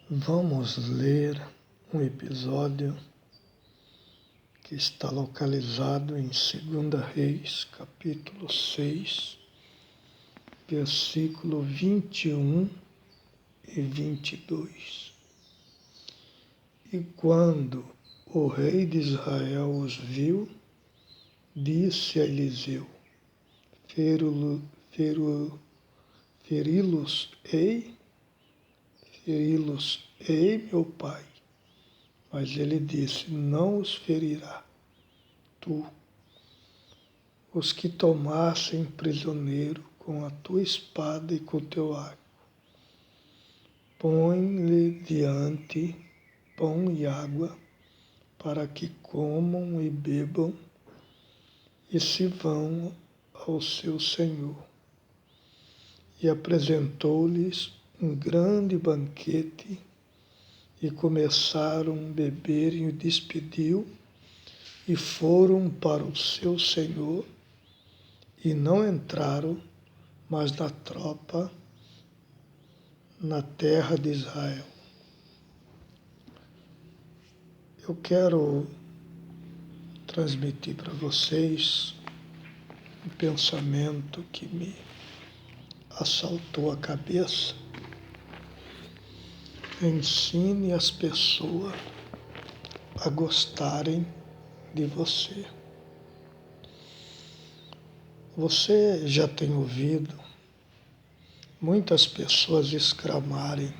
Vamos ler um episódio que está localizado em 2 Reis, capítulo 6, versículo 21 e 22. E quando o rei de Israel os viu, disse a Eliseu: Feri-los-ei, meu pai. Mas ele disse: não os ferirá. Tu, os que tomassem prisioneiro com a tua espada e com o teu arco, põe-lhe diante pão e água, para que comam e bebam e se vão ao seu senhor. E apresentou-lhes um grande banquete, e começaram a beber, e o despediu, e foram para o seu senhor, e não entraram mais na tropa na terra de Israel. Eu quero transmitir para vocês um pensamento que me assaltou a cabeça. Ensine as pessoas a gostarem de você. Você já tem ouvido muitas pessoas exclamarem: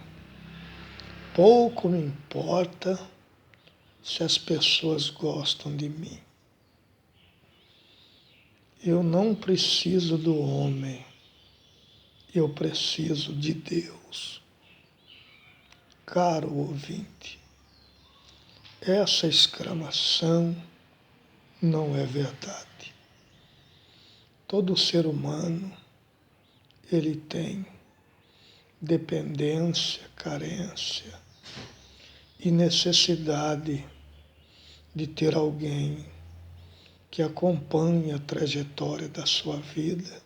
pouco me importa se as pessoas gostam de mim. Eu não preciso do homem, eu preciso de Deus. Caro ouvinte, essa exclamação não é verdade. Todo ser humano, ele tem dependência, carência e necessidade de ter alguém que acompanhe a trajetória da sua vida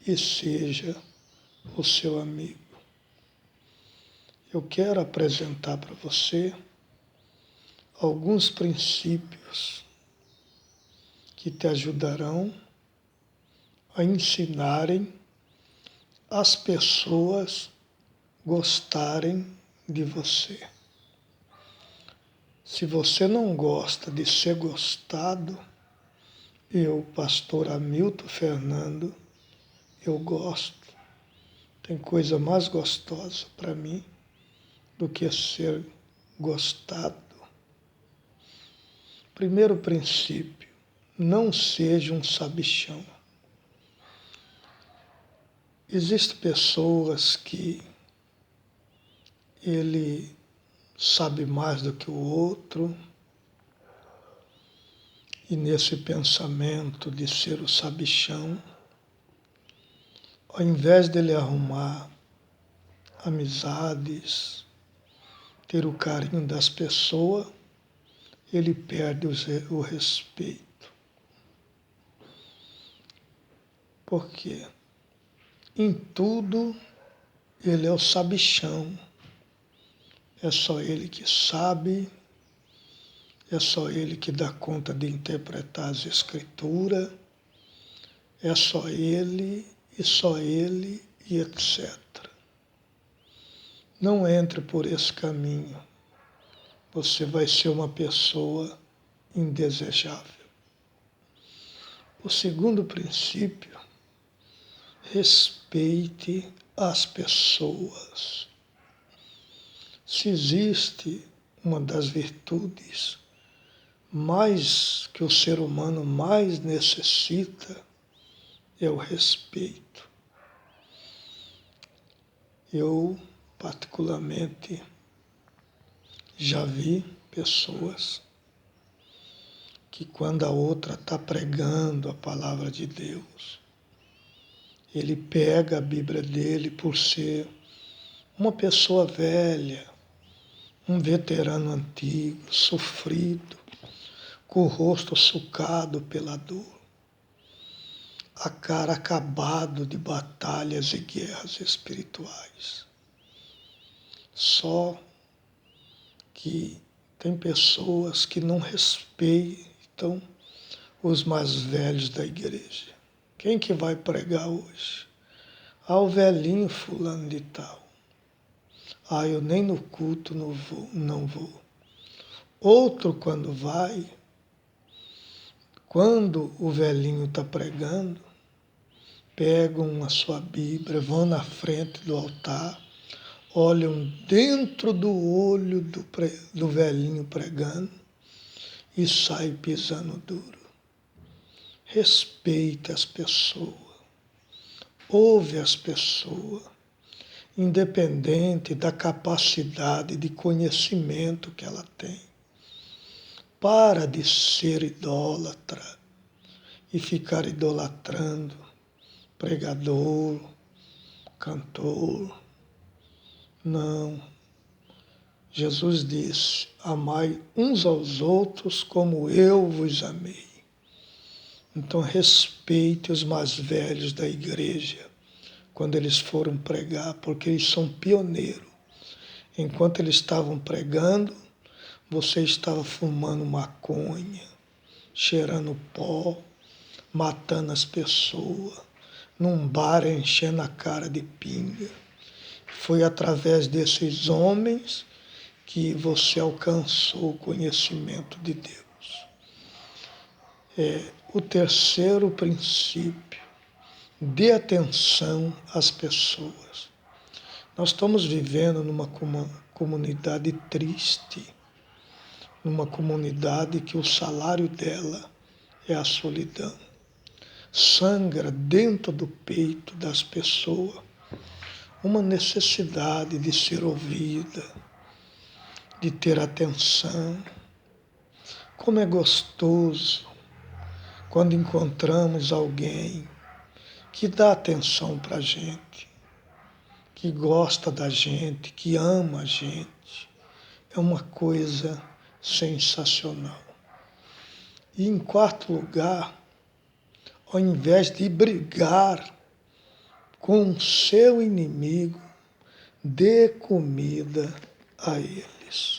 e seja o seu amigo. Eu quero apresentar para você alguns princípios que te ajudarão a ensinarem as pessoas gostarem de você. Se você não gosta de ser gostado, eu, pastor Hamilton Fernando, eu gosto. Tem coisa mais gostosa para mim do que ser gostado. Primeiro princípio: não seja um sabichão. Existem pessoas que ele sabe mais do que o outro, e nesse pensamento de ser o sabichão, ao invés dele arrumar amizades, ter o carinho das pessoas, ele perde o respeito. Por quê? Em tudo ele é o sabichão. É só ele que sabe, é só ele que dá conta de interpretar as escrituras, é só ele e etc. Não entre por esse caminho. Você vai ser uma pessoa indesejável. O segundo princípio: respeite as pessoas. Se existe uma das virtudes mais que o ser humano mais necessita, é o respeito. Eu, particularmente, já vi pessoas que, quando a outra está pregando a palavra de Deus, ele pega a Bíblia dele por ser uma pessoa velha, um veterano antigo, sofrido, com o rosto sucado pela dor, a cara acabado de batalhas e guerras espirituais. Só que tem pessoas que não respeitam os mais velhos da igreja. Quem que vai pregar hoje? Ah, o velhinho fulano de tal. Ah, eu nem no culto não vou. Outro quando vai, quando o velhinho está pregando, pegam a sua Bíblia, vão na frente do altar, olham dentro do olho do velhinho pregando e saem pisando duro. Respeite as pessoas, ouve as pessoas, independente da capacidade de conhecimento que ela tem. Para de ser idólatra e ficar idolatrando pregador, cantor. Não. Jesus disse: amai uns aos outros como eu vos amei. Então respeite os mais velhos da igreja quando eles foram pregar, porque eles são pioneiros. Enquanto eles estavam pregando, você estava fumando maconha, cheirando pó, matando as pessoas, num bar enchendo a cara de pinga. Foi através desses homens que você alcançou o conhecimento de Deus. O terceiro princípio: dê atenção às pessoas. Nós estamos vivendo numa comunidade triste, numa comunidade que o salário dela é a solidão. Sangra dentro do peito das pessoas uma necessidade de ser ouvida, de ter atenção. Como é gostoso quando encontramos alguém que dá atenção para a gente, que gosta da gente, que ama a gente. É uma coisa sensacional. E em quarto lugar, ao invés de brigar com o seu inimigo, dê comida a eles.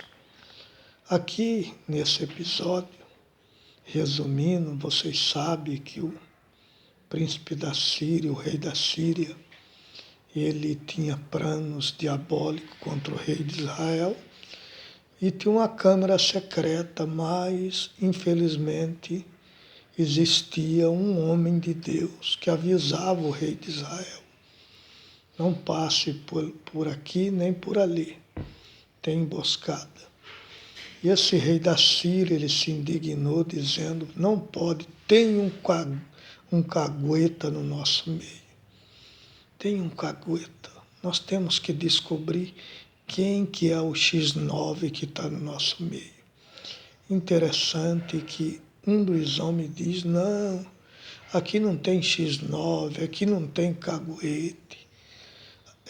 Aqui nesse episódio, resumindo, vocês sabem que o príncipe da Síria, o rei da Síria, ele tinha planos diabólicos contra o rei de Israel e tinha uma câmara secreta, mas infelizmente existia um homem de Deus que avisava o rei de Israel: não passe por aqui nem por ali, tem emboscada. E esse rei da Síria, ele se indignou dizendo: não pode, tem um cagueta no nosso meio. Tem um cagueta. Nós temos que descobrir quem que é o X9 que está no nosso meio. Interessante que um dos homens diz: não, aqui não tem X9, aqui não tem caguete.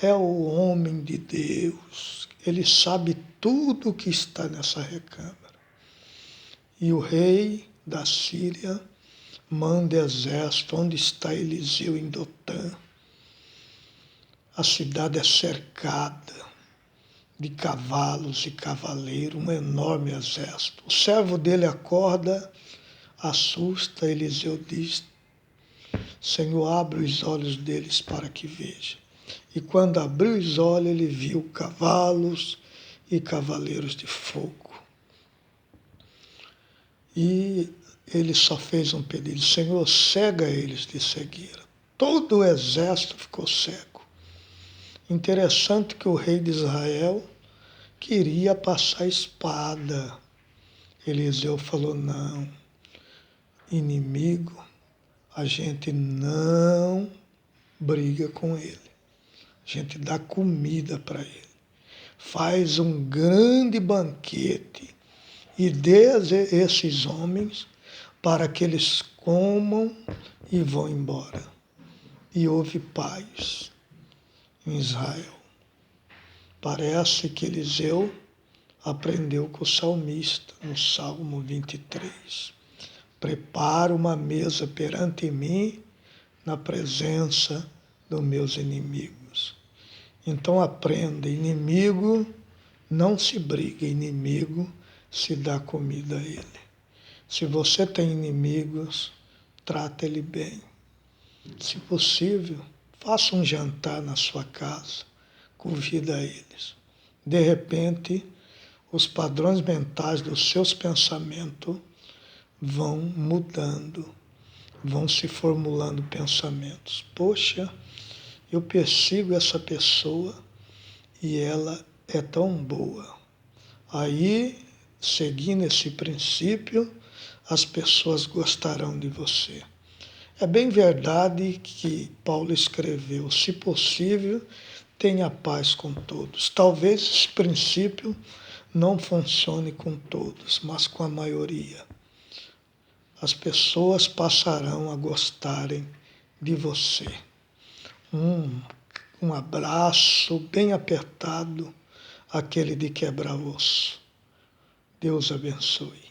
É o homem de Deus. Ele sabe tudo o que está nessa recâmara. E o rei da Síria manda exército. Onde está Eliseu? Em Dotã. A cidade é cercada de cavalos e cavaleiros, um enorme exército. O servo dele acorda, assusta. Eliseu diz: Senhor, abre os olhos deles para que vejam. E quando abriu os olhos, ele viu cavalos e cavaleiros de fogo. E ele só fez um pedido: Senhor, cega eles de cegueira. Todo o exército ficou cego. Interessante que o rei de Israel queria passar espada. Eliseu falou: não, inimigo, a gente não briga com ele. A gente dá comida para ele. Faz um grande banquete e dê a esses homens para que eles comam e vão embora. E houve paz em Israel. Parece que Eliseu aprendeu com o salmista no Salmo 23. Prepara uma mesa perante mim na presença dos meus inimigos. Então aprenda: inimigo Não se briga, inimigo se dá comida a ele. Se você tem inimigos, trata ele bem. Se possível, faça um jantar na sua casa, convida eles. De repente, os padrões mentais dos seus pensamentos vão mudando, vão se formulando pensamentos. Poxa, eu persigo essa pessoa e ela é tão boa. Aí, seguindo esse princípio, as pessoas gostarão de você. É bem verdade que Paulo escreveu, se possível, tenha paz com todos. Talvez esse princípio não funcione com todos, mas com a maioria. As pessoas passarão a gostarem de você. Um abraço bem apertado, aquele de quebrar osso. Deus abençoe.